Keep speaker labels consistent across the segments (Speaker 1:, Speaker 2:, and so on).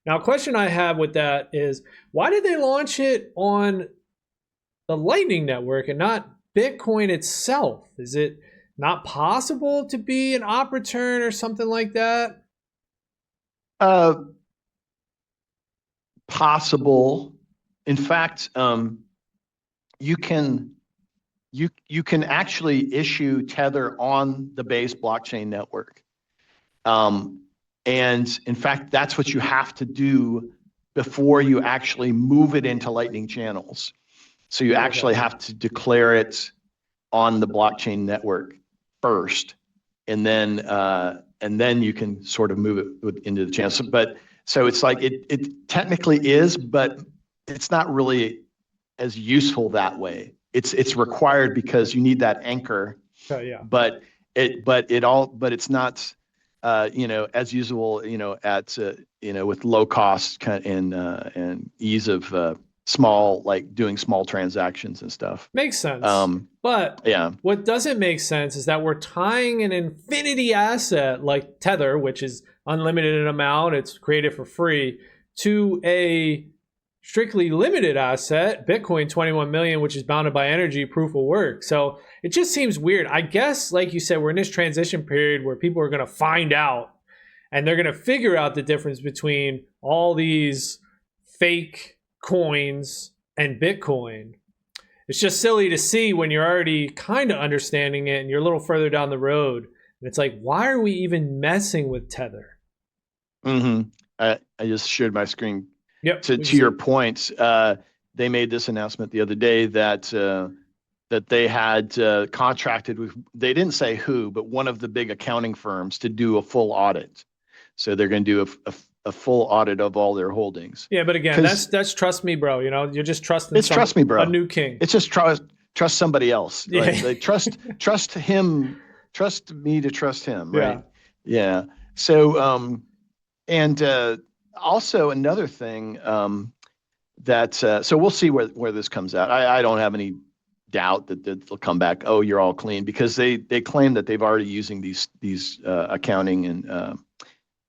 Speaker 1: Now, a question I have with that is, why did they launch it on the Lightning Network and not Bitcoin itself? Is it not possible to be an op return or something like that?
Speaker 2: Uh, Possible. In fact, you can you can actually issue Tether on the base blockchain network. Um, and in fact, that's what you have to do before you actually move it into Lightning channels. So you
Speaker 1: Okay.
Speaker 2: actually have to declare it on the blockchain network first, and then you can sort of move it into the channel. So it's like it technically is, but it's not really as useful that way. It's required because you need that anchor,
Speaker 1: Yeah.
Speaker 2: but it's not as usual at with low cost and ease of small, like doing small transactions and stuff.
Speaker 1: Makes sense.
Speaker 2: Um,
Speaker 1: But
Speaker 2: yeah.
Speaker 1: what doesn't make sense is that we're tying an infinity asset like Tether, which is unlimited in amount, it's created for free, to a strictly limited asset, Bitcoin 21 million, which is bounded by energy, proof of work. So it just seems weird. I guess, like you said, we're in this transition period where people are going to find out and they're going to figure out the difference between all these fake coins and Bitcoin. It's just silly to see when you're already kind of understanding it and you're a little further down the road. And it's like, why are we even messing with Tether?
Speaker 2: hmm I just shared my screen.
Speaker 1: Yep, we
Speaker 2: To
Speaker 1: see.
Speaker 2: your point, they made this announcement the other day that they had contracted with. They didn't say who, but one of the big accounting firms to do a full audit. So they're going to do a full audit of all their holdings.
Speaker 1: Yeah, but again,
Speaker 2: Because
Speaker 1: that's trust me, bro. You know, you're just trusting
Speaker 2: it's trust me,
Speaker 1: a
Speaker 2: bro.
Speaker 1: new king.
Speaker 2: It's just trust somebody else.
Speaker 1: Yeah,
Speaker 2: Like trust him, trust me to trust him, right?
Speaker 1: yeah.
Speaker 2: Yeah. So and also another thing that so we'll see where this comes out. I don't have any doubt that they'll come back. Oh, you're all clean, because they claim that they've already using these accounting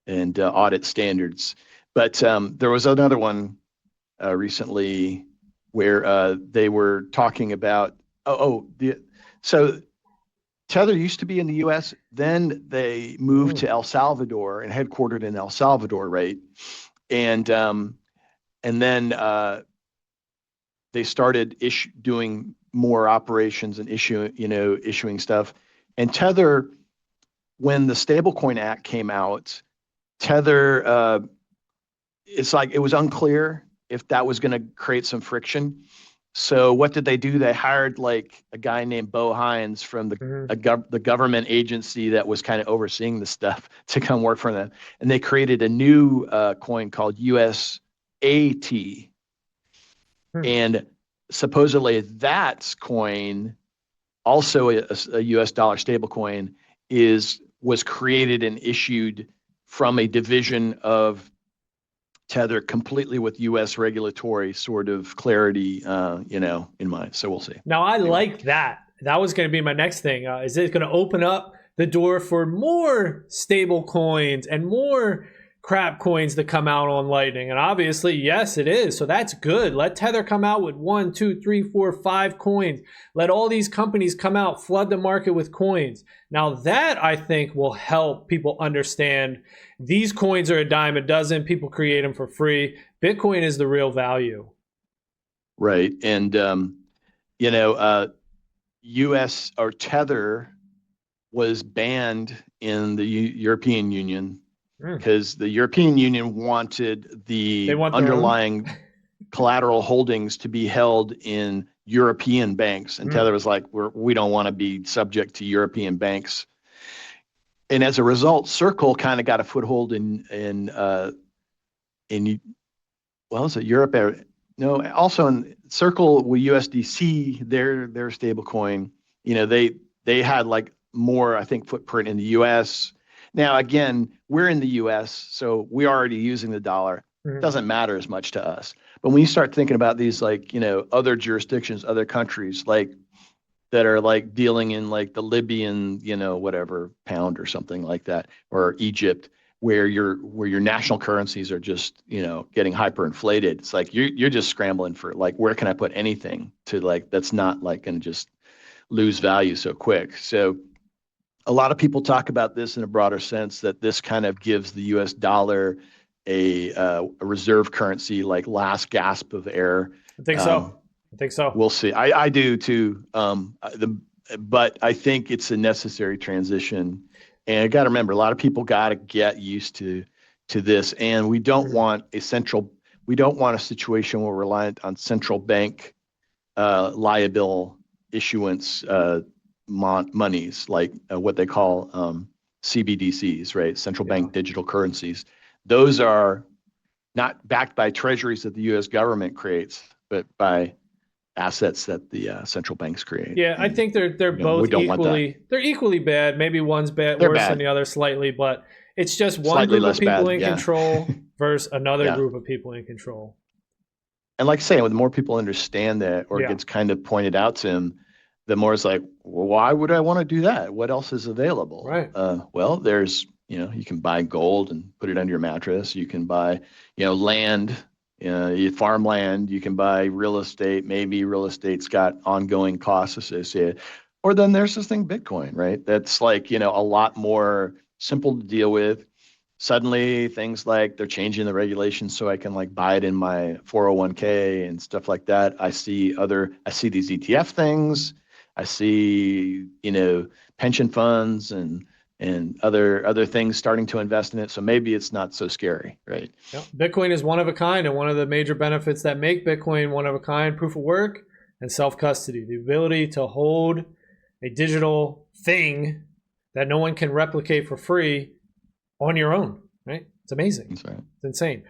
Speaker 2: and audit standards. But there was another one recently where they were talking about so Tether used to be in the U.S. Then they moved
Speaker 1: Mm.
Speaker 2: to El Salvador and headquartered in El Salvador, right? And then they started doing more operations and issuing stuff. And Tether, when the Stablecoin Act came out, Tether, it's like it was unclear if that was going to create some friction. So what did they do? They hired like a guy named Bo Hines from
Speaker 1: Mhm.
Speaker 2: the government agency that was kind of overseeing the stuff to come work for them, and they created a new coin called USAT,
Speaker 1: Hmm.
Speaker 2: and supposedly that coin, also a U.S. dollar stable coin, was created and issued from a division of Tether, completely with U.S. regulatory sort of clarity, in mind. So we'll see.
Speaker 1: Now, I
Speaker 2: Anyway.
Speaker 1: like that. That was going to be my next thing. Is it going to open up the door for more stable coins and more crap coins to come out on Lightning? And obviously, yes, it is. So that's good. Let Tether come out with 1, 2, 3, 4, 5 coins. Let all these companies come out, flood the market with coins. Now, that I think will help people understand these coins are a dime a dozen. People create them for free. Bitcoin is the real value.
Speaker 2: Right. And, you know, uh, US or Tether was banned in the European Union
Speaker 1: Mm.
Speaker 2: because the European Union wanted
Speaker 1: They
Speaker 2: the
Speaker 1: want their own.
Speaker 2: underlying collateral holdings to be held in European banks. And
Speaker 1: Mm.
Speaker 2: Tether was like, we don't want to be subject to European banks. And as a result, Circle kind of got a foothold in well, is it Europe? No, also in Circle with USDC, their stable coin, they had like more, I think, footprint in the US. Now, again, we're in the US, so we're already using the dollar.
Speaker 1: Mm.
Speaker 2: Doesn't matter as much to us. But when you start thinking about these, like, other jurisdictions, other countries, like that are like dealing in like the Libyan, whatever pound or something like that, or Egypt, where your national currencies are just, getting hyperinflated. It's like you're just scrambling for like, where can I put anything to like that's not like going to just lose value so quick. So a lot of people talk about this in a broader sense, that this kind of gives the U.S. dollar a reserve currency, like last gasp of air.
Speaker 1: I think
Speaker 2: Um,
Speaker 1: so. I think so.
Speaker 2: we'll see. I do too. But I think it's a necessary transition, and I got to remember, a lot of people got to get used to this, and we don't want a situation where we're reliant on central bank liability issuance monies, like what they call CBDCs, right? Central
Speaker 1: Yeah.
Speaker 2: bank digital currencies. Those are not backed by treasuries that the U.S. government creates, but by assets that the central banks create.
Speaker 1: Yeah, I
Speaker 2: And
Speaker 1: think they're
Speaker 2: we
Speaker 1: both
Speaker 2: don't want that.
Speaker 1: equally bad. Maybe one's bad
Speaker 2: They're
Speaker 1: worse than the
Speaker 2: bad,
Speaker 1: other slightly, but it's just one
Speaker 2: slightly
Speaker 1: group of
Speaker 2: less
Speaker 1: people
Speaker 2: bad.
Speaker 1: in
Speaker 2: Yeah,
Speaker 1: control versus another
Speaker 2: yeah.
Speaker 1: group of people in control.
Speaker 2: And like I say, when the more people understand that, or it
Speaker 1: Yeah.
Speaker 2: gets kind of pointed out to them, the more it's like, well, why would I want to do that? What else is available?
Speaker 1: Right.
Speaker 2: Well, there's, you can buy gold and put it under your mattress. You can buy, land, farmland. You can buy real estate. Maybe real estate's got ongoing costs associated. Or then there's this thing, Bitcoin, right? That's like, a lot more simple to deal with. Suddenly things like they're changing the regulations so I can like buy it in my 401k and stuff like that. I see these ETF things. I see, pension funds and other things starting to invest in it. So maybe it's not so scary, right?
Speaker 1: Yeah. Bitcoin is one of a kind, and one of the major benefits that make Bitcoin one of a kind: proof of work and self-custody, the ability to hold a digital thing that no one can replicate for free on your own, right? It's amazing.
Speaker 2: That's right.
Speaker 1: It's insane.